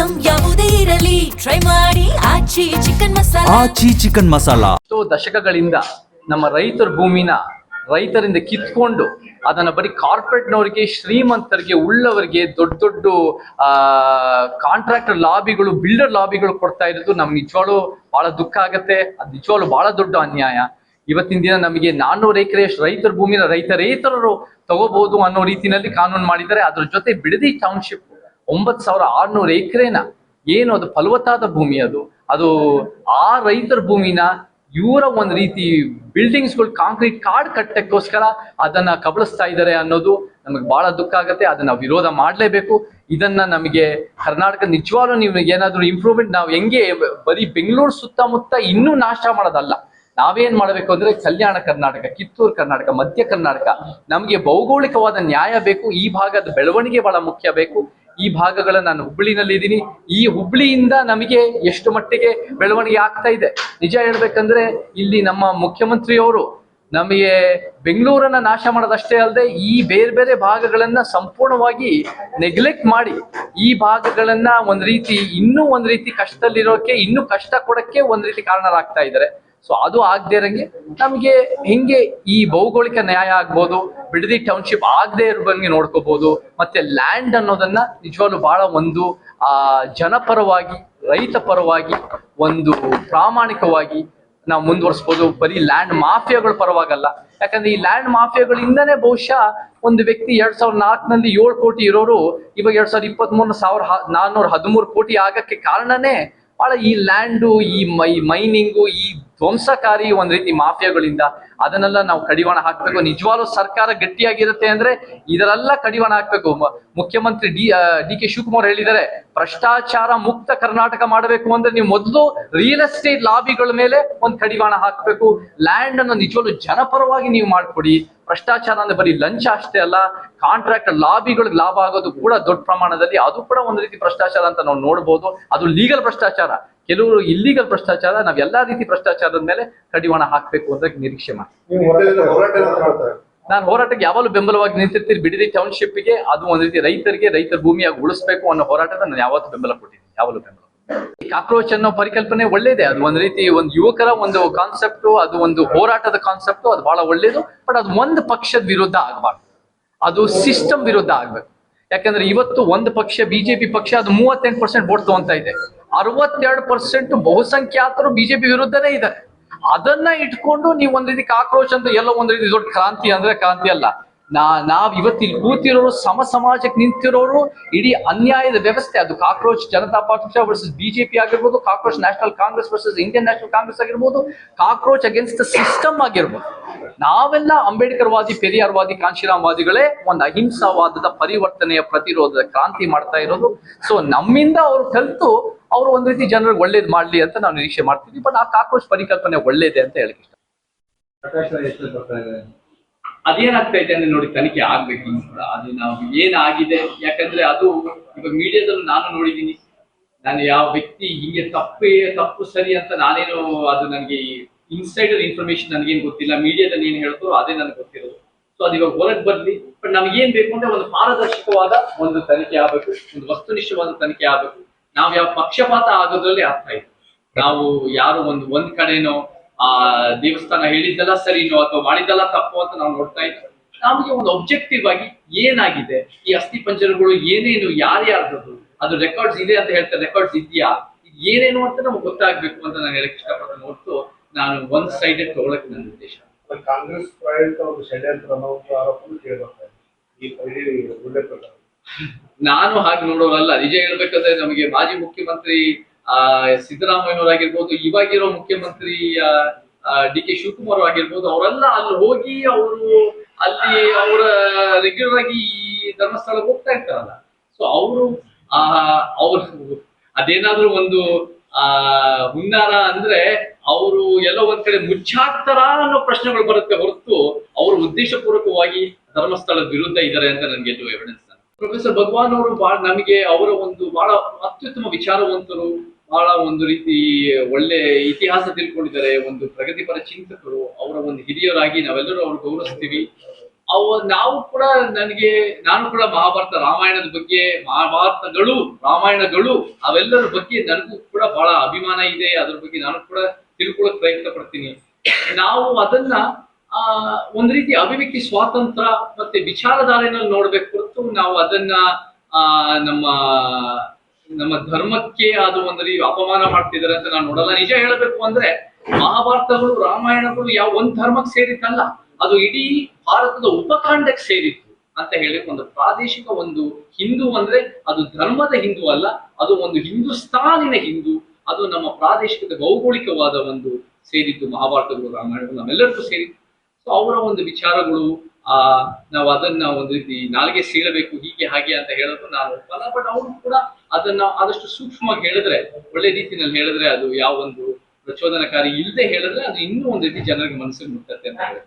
Item ಯಾವುದೇ ಇರಲಿ try ಮಾಡಿ ಆಚಿ ಚಿಕನ್ ಮಸಾಲಾ. ಆಚಿ ಚಿಕನ್ ಮಸಾಲಾ ದಶಕಗಳಿಂದ ನಮ್ಮ ರೈತರ ಭೂಮಿನ ರೈತರಿಂದ ಕಿತ್ಕೊಂಡು ಅದನ್ನ ಬರೀ ಕಾರ್ಪೊರೇಟ್ನವರಿಗೆ, ಶ್ರೀಮಂತರಿಗೆ, ಉಳ್ಳವರಿಗೆ, ದೊಡ್ಡ ದೊಡ್ಡ ಕಾಂಟ್ರಾಕ್ಟರ್ ಲಾಬಿಗಳು, ಬಿಲ್ಡರ್ ಲಾಬಿಗಳು ಕೊಡ್ತಾ ಇರೋದು ನಮ್ಗೆ ನಿಜವಾಗ್ಲೂ ಬಹಳ ದುಃಖ ಆಗತ್ತೆ. ಅದು ನಿಜವಾಗ್ಲೂ ಬಹಳ ದೊಡ್ಡ ಅನ್ಯಾಯ. ಇವತ್ತಿನ ದಿನ ನಮಗೆ 400 ಎಕರೆ ರೈತರ ಭೂಮಿನ ರೈತರೇತರರು ತಗೋಬಹುದು ಅನ್ನೋ ರೀತಿಯಲ್ಲಿ ಕಾನೂನು ಮಾಡಿದ್ದಾರೆ. ಅದ್ರ ಜೊತೆ ಬಿಡದಿ ಟೌನ್ಶಿಪ್ 9600 ಎಕರೆನ ಏನು ಅದು ಫಲವತ್ತಾದ ಭೂಮಿ, ಅದು ಆ ರೈತರ ಭೂಮಿನ ಇವರ ಒಂದು ರೀತಿ ಬಿಲ್ಡಿಂಗ್ಸ್ಗಳು, ಕಾಂಕ್ರೀಟ್ ಕಾಡ್ ಕಟ್ಟಕ್ಕೋಸ್ಕರ ಅದನ್ನ ಕಬಳಿಸ್ತಾ ಇದ್ದಾರೆ ಅನ್ನೋದು ನಮಗೆ ಬಹಳ ದುಃಖ ಆಗುತ್ತೆ. ಅದನ್ನ ವಿರೋಧ ಮಾಡಲೇಬೇಕು. ಇದನ್ನ ನಮಗೆ ಕರ್ನಾಟಕ ನಿಜವಾಗ್ಲೂ ನೀವು ಏನಾದ್ರು ಇಂಪ್ರೂವ್ಮೆಂಟ್, ನಾವು ಹೆಂಗೆ ಬರೀ ಬೆಂಗಳೂರು ಸುತ್ತಮುತ್ತ ಇನ್ನೂ ನಾಶ ಮಾಡೋದಲ್ಲ, ನಾವೇನ್ ಮಾಡಬೇಕು ಅಂದ್ರೆ ಕಲ್ಯಾಣ ಕರ್ನಾಟಕ, ಕಿತ್ತೂರು ಕರ್ನಾಟಕ, ಮಧ್ಯ ಕರ್ನಾಟಕ, ನಮಗೆ ಭೌಗೋಳಿಕವಾದ ನ್ಯಾಯ ಬೇಕು. ಈ ಭಾಗದ ಬೆಳವಣಿಗೆ ಬಹಳ ಮುಖ್ಯ ಬೇಕು. ಈ ಭಾಗಗಳ ನಾನು ಹುಬ್ಳಿನಲ್ಲಿ ಇದ್ದೀನಿ. ಈ ಹುಬ್ಳಿಯಿಂದ ನಮಗೆ ಎಷ್ಟು ಮಟ್ಟಿಗೆ ಬೆಳವಣಿಗೆ ಆಗ್ತಾ ಇದೆ. ನಿಜ ಹೇಳ್ಬೇಕಂದ್ರೆ ಇಲ್ಲಿ ನಮ್ಮ ಮುಖ್ಯಮಂತ್ರಿಯವರು ನಮಗೆ ಬೆಂಗಳೂರನ್ನ ನಾಶ ಮಾಡೋದಷ್ಟೇ ಅಲ್ಲದೆ ಈ ಬೇರೆ ಬೇರೆ ಭಾಗಗಳನ್ನ ಸಂಪೂರ್ಣವಾಗಿ ನೆಗ್ಲೆಕ್ಟ್ ಮಾಡಿ ಈ ಭಾಗಗಳನ್ನ ಒಂದ್ ರೀತಿ ಇನ್ನೂ ಒಂದ್ ರೀತಿ ಕಷ್ಟದಲ್ಲಿರೋಕೆ, ಇನ್ನೂ ಕಷ್ಟ ಕೊಡಕ್ಕೆ ಒಂದ್ ರೀತಿ ಕಾರಣರಾಗ್ತಾ ಇದ್ದಾರೆ. ಸೊ ಅದು ಆಗದೆ ಇರಂಗೆ ನಮಗೆ ಹೆಂಗೆ ಈ ಭೌಗೋಳಿಕ ನ್ಯಾಯ ಆಗ್ಬೋದು, ಬಿಡದಿ ಟೌನ್ಶಿಪ್ ಆಗದೆ ಇರುವಂಗೆ ನೋಡ್ಕೋಬಹುದು. ಮತ್ತೆ ಲ್ಯಾಂಡ್ ಅನ್ನೋದನ್ನ ನಿಜವಾಗ್ಲೂ ಬಹಳ ಒಂದು ಜನಪರವಾಗಿ, ರೈತ ಪರವಾಗಿ, ಒಂದು ಪ್ರಾಮಾಣಿಕವಾಗಿ ನಾವು ಮುಂದುವರಿಸಬಹುದು. ಬರೀ ಲ್ಯಾಂಡ್ ಮಾಫಿಯಾಗಳ ಪರವಾಗಲ್ಲ. ಯಾಕಂದ್ರೆ ಈ ಲ್ಯಾಂಡ್ ಮಾಫಿಯಾಗಳಿಂದನೇ ಬಹುಶಃ ಒಂದು ವ್ಯಕ್ತಿ 2004ನಲ್ಲಿ 7 ಕೋಟಿ ಇರೋರು ಇವಾಗ 2023 1413 ಕೋಟಿ ಆಗಕ್ಕೆ ಕಾರಣನೇ ಬಹಳ ಈ ಲ್ಯಾಂಡು, ಈ ಮೈನಿಂಗು, ಈ ಧ್ವಂಸಕಾರಿ ಒಂದ್ ರೀತಿ ಮಾಫಿಯಾಗಳಿಂದ. ಅದನ್ನೆಲ್ಲ ನಾವು ಕಡಿವಾಣ ಹಾಕ್ಬೇಕು. ನಿಜವಾಗ್ಲೂ ಸರ್ಕಾರ ಗಟ್ಟಿಯಾಗಿರುತ್ತೆ ಅಂದ್ರೆ ಇದರೆಲ್ಲ ಕಡಿವಾಣ ಹಾಕ್ಬೇಕು. ಮುಖ್ಯಮಂತ್ರಿ ಡಿ ಕೆ ಶಿವಕುಮಾರ್ ಹೇಳಿದ್ದಾರೆ, ಭ್ರಷ್ಟಾಚಾರ ಮುಕ್ತ ಕರ್ನಾಟಕ ಮಾಡಬೇಕು ಅಂದ್ರೆ ನೀವು ಮೊದಲು ರಿಯಲ್ ಎಸ್ಟೇಟ್ ಲಾಬಿಗಳ ಮೇಲೆ ಒಂದು ಕಡಿವಾಣ ಹಾಕ್ಬೇಕು. ಲ್ಯಾಂಡ್ ಅನ್ನು ನಿಜವಾಗ್ಲೂ ಜನಪರವಾಗಿ ನೀವು ಮಾಡ್ಕೊಡಿ. ಭ್ರಷ್ಟಾಚಾರ ಅಂದ್ರೆ ಬರೀ ಲಂಚ ಅಷ್ಟೇ ಅಲ್ಲ, ಕಾಂಟ್ರಾಕ್ಟರ್ ಲಾಬಿಗಳಿಗೆ ಲಾಭ ಆಗೋದು ಕೂಡ ದೊಡ್ಡ ಪ್ರಮಾಣದಲ್ಲಿ, ಅದು ಕೂಡ ಒಂದು ರೀತಿ ಭ್ರಷ್ಟಾಚಾರ ಅಂತ ನಾವು ನೋಡ್ಬೋದು. ಅದು ಲೀಗಲ್ ಭ್ರಷ್ಟಾಚಾರ, ಕೆಲವರು ಇಲ್ಲಿಗಲ್ ಭ್ರಷ್ಟಾಚಾರ. ನಾವ್ ಎಲ್ಲಾ ರೀತಿ ಭ್ರಷ್ಟಾಚಾರದ ಮೇಲೆ ಕಡಿವಾಣ ಹಾಕ್ಬೇಕು ಅಂತ ನಿರೀಕ್ಷೆ ಮಾಡಿ ನಾನು ಹೋರಾಟಕ್ಕೆ ಯಾವಾಗಲೂ ಬೆಂಬಲವಾಗಿ ನಿಂತಿರ್ತೀನಿ. ಬಿಡದಿ ಟೌನ್ಶಿಪ್ಗೆ ಅದು ಒಂದ್ ರೀತಿ ರೈತರಿಗೆ, ರೈತರ ಭೂಮಿಯಾಗಿ ಉಳಿಸ್ಬೇಕು ಅನ್ನೋ ಹೋರಾಟದ ನಾನು ಯಾವತ್ತೂ ಬೆಂಬಲ ಕೊಟ್ಟಿದ್ದೀನಿ, ಯಾವಾಗಲೂ ಬೆಂಬಲ. ಕಾಕ್ರೋಚ್ ಅನ್ನೋ ಪರಿಕಲ್ಪನೆ ಒಳ್ಳೇದೇ. ಅದು ಒಂದ್ ರೀತಿ ಒಂದು ಯುವಕರ ಒಂದು ಕಾನ್ಸೆಪ್ಟು, ಅದು ಒಂದು ಹೋರಾಟದ ಕಾನ್ಸೆಪ್ಟು, ಅದು ಬಹಳ ಒಳ್ಳೇದು. ಬಟ್ ಅದು ಒಂದು ಪಕ್ಷದ ವಿರುದ್ಧ ಆಗಬಾರ್ದು, ಅದು ಸಿಸ್ಟಮ್ ವಿರುದ್ಧ ಆಗ್ಬೇಕು. ಯಾಕಂದ್ರೆ ಇವತ್ತು ಒಂದು ಪಕ್ಷ, ಬಿಜೆಪಿ ಪಕ್ಷ, ಅದು 38% ವೋಟ್ ತಗೊಂತ ಇದೆ. 62% ಬಹುಸಂಖ್ಯಾತರು ಬಿಜೆಪಿ ವಿರುದ್ಧನೇ ಇದ್ದಾರೆ. ಅದನ್ನ ಇಟ್ಕೊಂಡು ನೀವು ಒಂದ್ ರೀತಿ ಕಾಕ್ರೋಚ್ ಅಂತ ಎಲ್ಲೋ ಒಂದ್ ರೀತಿ ದೊಡ್ಡ ಕ್ರಾಂತಿ ಅಂದ್ರೆ ಕ್ರಾಂತಿ ಅಲ್ಲ. ನಾವ್ ಇವತ್ತಿಲ್ಲಿ ಕೂತಿರೋರು, ಸಮಾಜಕ್ಕೆ ನಿಂತಿರೋರು, ಇಡೀ ಅನ್ಯಾಯದ ವ್ಯವಸ್ಥೆ ಅದು. ಕಾಕ್ರೋಚ್ ಜನತಾ ಪಕ್ಷ ವರ್ಸಸ್ ಬಿಜೆಪಿ ಆಗಿರ್ಬೋದು, cockroach national Congress versus Indian national Congress ಆಗಿರ್ಬೋದು, ಕಾಕ್ರೋಚ್ ಅಗೇನ್ಸ್ಟ್ ದ ಸಿಸ್ಟಮ್ ಆಗಿರ್ಬೋದು. ನಾವೆಲ್ಲ ಅಂಬೇಡ್ಕರ್ ವಾದಿ, ಪೆರಿಯಾರ್ ವಾದಿ, ಕಾಂಶಿರಾಮ್ ವಾದಿಗಳೇ ಒಂದು ಅಹಿಂಸಾವಾದದ ಪರಿವರ್ತನೆಯ ಪ್ರತಿರೋಧದ ಕ್ರಾಂತಿ ಮಾಡ್ತಾ ಇರೋದು. ಸೊ ನಮ್ಮಿಂದ ಅವ್ರು ಕಲಿತು ಅವರು ಒಂದ್ ರೀತಿ ಜನರಿಗೆ ಒಳ್ಳೇದು ಮಾಡ್ಲಿ ಅಂತ ನಾವು ನಿರೀಕ್ಷೆ ಮಾಡ್ತೀವಿ. ಬಟ್ ಆ ಕಾಕ್ರೋಚ್ ಪರಿಕಲ್ಪನೆ ಒಳ್ಳೇದೆ ಅಂತ ಹೇಳಕ್ ಇಷ್ಟ. ಅದೇನಾಗ್ತಾ ಇದೆ ಅಂದ್ರೆ ನೋಡಿ, ತನಿಖೆ ಆಗ್ಬೇಕು. ಅದು ನಾವು ಏನಾಗಿದೆ, ಯಾಕಂದ್ರೆ ಅದು ಇವಾಗ ಮೀಡಿಯಾದಲ್ಲೂ ನಾನು ನೋಡಿದೀನಿ. ನಾನು ಯಾವ ವ್ಯಕ್ತಿ ಹಿಂಗೆ ತಪ್ಪು ಸರಿ ಅಂತ ನಾನೇನು, ಅದು ನನಗೆ ಇನ್ಸೈಡರ್ ಇನ್ಫಾರ್ಮೇಶನ್ ನನಗೇನು ಗೊತ್ತಿಲ್ಲ. ಮೀಡಿಯಾದಲ್ಲಿ ಏನ್ ಹೇಳ್ತಾರೋ ಅದೇ ನನಗೆ ಗೊತ್ತಿರೋದು. ಸೊ ಅದು ಇವಾಗ ಹೊರಗೆ ಬರ್ಲಿ. ಬಟ್ ನಮ್ಗೇನ್ ಬೇಕು ಅಂದ್ರೆ ಒಂದು ಪಾರದರ್ಶಕವಾದ ಒಂದು ತನಿಖೆ ಆಗ್ಬೇಕು, ಒಂದು ವಸ್ತುನಿಷ್ಠವಾದ ತನಿಖೆ ಆಗ್ಬೇಕು. ನಾವ್ ಯಾವ ಪಕ್ಷಪಾತ ಆಗೋದ್ರಲ್ಲಿ ಅರ್ಥ ಇದೆ. ನಾವು ಯಾರು ಒಂದ್ ಕಡೆನೋ ದೇವಸ್ಥಾನ ಹೇಳಿದ್ದಲ್ಲ ಸರಿನೋ ಅಥವಾ ಮಾಡಿದ್ದಲ್ಲ ತಪ್ಪು ಅಂತ ನಾವು ನೋಡ್ತಾ ಇದ್ದೀವಿ. ನಮಗೆ ಒಂದು ಒಬ್ಜೆಕ್ಟಿವ್ ಆಗಿ ಏನಾಗಿದೆ, ಈ ಅಸ್ಥಿ ಪಂಜರಗಳು ಏನೇನು, ಯಾರ್ಯಾರ್ದು ಅದು ರೆಕಾರ್ಡ್ಸ್ ಇದೆ ಅಂತ ಹೇಳ್ತಾರೆ, ರೆಕಾರ್ಡ್ಸ್ ಇದೆಯಾ, ಏನೇನು ಅಂತ ನಮ್ಗೆ ಗೊತ್ತಾಗ್ಬೇಕು ಅಂತ ನಾನು ಹೇಳಕ್ ಇಷ್ಟಪಡ್ತೀನಿ. ಹೊರತು ನಾನು ಒಂದ್ ಸೈಡೆಡ್ ತಗೊಳಕ್ ನನ್ನ ಉದ್ದೇಶ. ಕಾಂಗ್ರೆಸ್ ಷಡ್ಯಂತ್ರ ಆರೋಪಗಳು ಕೇಳಬರ್ತಾರೆ ಈ ನಾನು ಹಾಗೆ ನೋಡೋರಲ್ಲ. ನಿಜ ಹೇಳ್ಬೇಕಂದ್ರೆ ನಮಗೆ ಮಾಜಿ ಮುಖ್ಯಮಂತ್ರಿ ಸಿದ್ದರಾಮಯ್ಯನವರಾಗಿರ್ಬೋದು, ಇವಾಗಿರೋ ಮುಖ್ಯಮಂತ್ರಿ ಡಿ ಕೆ ಶಿವಕುಮಾರ್ ಆಗಿರ್ಬೋದು, ಅವರೆಲ್ಲ ಅಲ್ಲಿ ಹೋಗಿ ಅಲ್ಲಿ ಅವರ ರೆಗ್ಯುಲರ್ ಆಗಿ ಈ ಧರ್ಮಸ್ಥಳಕ್ಕೆ ಹೋಗ್ತಾ ಇರ್ತಾರಲ್ಲ. ಸೊ ಅವ್ರು ಅದೇನಾದ್ರೂ ಒಂದು ಹುನ್ನಾರ ಅಂದ್ರೆ ಅವರು ಎಲ್ಲೋ ಒಂದ್ ಕಡೆ ಮುಚ್ಚಾಕ್ತಾರ ಅನ್ನೋ ಪ್ರಶ್ನೆಗಳು ಬರುತ್ತೆ ಹೊರತು ಅವರು ಉದ್ದೇಶಪೂರ್ವಕವಾಗಿ ಧರ್ಮಸ್ಥಳದ ವಿರುದ್ಧ ಇದ್ದಾರೆ ಅಂತ ನನ್ಗೆ ಎವಿಡೆನ್ಸ್. ಪ್ರೊಫೆಸರ್ ಭಗವಾನ್ ಅವರು ನಮಗೆ ಅವರ ಒಂದು ಬಹಳ ಅತ್ಯುತ್ತಮ ವಿಚಾರವಂತರು, ಬಹಳ ಒಂದು ರೀತಿ ಒಳ್ಳೆ ಇತಿಹಾಸ ತಿಳ್ಕೊಂಡಿದ್ದಾರೆ, ಒಂದು ಪ್ರಗತಿಪರ ಚಿಂತಕರು. ಅವರ ಒಂದು ಹಿರಿಯರಾಗಿ ನಾವೆಲ್ಲರೂ ಅವ್ರು ಗೌರವಿಸ್ತೀವಿ. ನಾವು ಕೂಡ ನಾನು ಕೂಡ ಮಹಾಭಾರತ ರಾಮಾಯಣದ ಬಗ್ಗೆ ರಾಮಾಯಣಗಳು ಅವೆಲ್ಲರ ಬಗ್ಗೆ ನನಗೂ ಕೂಡ ಬಹಳ ಅಭಿಮಾನ ಇದೆ. ಅದ್ರ ಬಗ್ಗೆ ನಾನು ಕೂಡ ತಿಳ್ಕೊಳಕ್ ಪ್ರಯತ್ನ ಪಡ್ತೀನಿ. ನಾವು ಅದನ್ನ ಒಂದ್ ರೀತಿ ಅಭಿವ್ಯಕ್ತಿ ಸ್ವಾತಂತ್ರ್ಯ ಮತ್ತೆ ವಿಚಾರಧಾರೆನಲ್ಲಿ ನೋಡ್ಬೇಕು ಹೊರತು ನಾವು ಅದನ್ನ ನಮ್ಮ ನಮ್ಮ ಧರ್ಮಕ್ಕೆ ಅದು ಒಂದು ರೀತಿ ಅಪಮಾನ ಮಾಡ್ತಿದ್ದಾರೆ ಅಂತ ನಾನು ನೋಡಲ್ಲ. ನಿಜ ಹೇಳಬೇಕು ಅಂದ್ರೆ ಮಹಾಭಾರತಗಳು ರಾಮಾಯಣಗಳು ಯಾವ ಒಂದ್ ಧರ್ಮಕ್ಕೆ ಸೇರಿದ್ದಲ್ಲ, ಅದು ಇಡೀ ಭಾರತದ ಉಪಖಂಡಕ್ಕೆ ಸೇರಿತ್ತು ಅಂತ ಹೇಳಿ ಒಂದು ಪ್ರಾದೇಶಿಕ ಒಂದು ಹಿಂದೂ ಅಂದ್ರೆ ಅದು ಧರ್ಮದ ಹಿಂದೂ ಅಲ್ಲ, ಅದು ಒಂದು ಹಿಂದೂಸ್ತಾನಿನ ಹಿಂದೂ, ಅದು ನಮ್ಮ ಪ್ರಾದೇಶಿಕದ ಭೌಗೋಳಿಕವಾದ ಒಂದು ಸೇರಿದ್ದು ಮಹಾಭಾರತಗಳು ರಾಮಾಯಣಗಳು ನಮ್ಮೆಲ್ಲರಿಗೂ ಸೇರಿತ್ತು. ಸೊ ಅವರ ಒಂದು ವಿಚಾರಗಳು ನಾವು ಅದನ್ನ ಒಂದು ರೀತಿ ನಾಲ್ಗೆ ಸೀಳಬೇಕು ಹೀಗೆ ಹಾಗೆ ಅಂತ ಹೇಳೋದು ನಾನು ಒಪ್ಪಲ್ಲ. ಬಟ್ ಅವರು ಕೂಡ ಅದನ್ನ ಆದಷ್ಟು ಸೂಕ್ಷ್ಮವಾಗಿ ಹೇಳಿದ್ರೆ, ಒಳ್ಳೆ ರೀತಿಯಲ್ಲಿ ಹೇಳಿದ್ರೆ, ಅದು ಯಾವ ಒಂದು ಪ್ರಚೋದನಕಾರಿ ಇಲ್ಲದೆ ಹೇಳಿದ್ರೆ ಅದು ಇನ್ನೂ ಒಂದು ರೀತಿ ಜನರಿಗೆ ಮನಸ್ಸಿಗೆ ಮುಟ್ಟತ್ತೆ ಅಂತ ಹೇಳಿ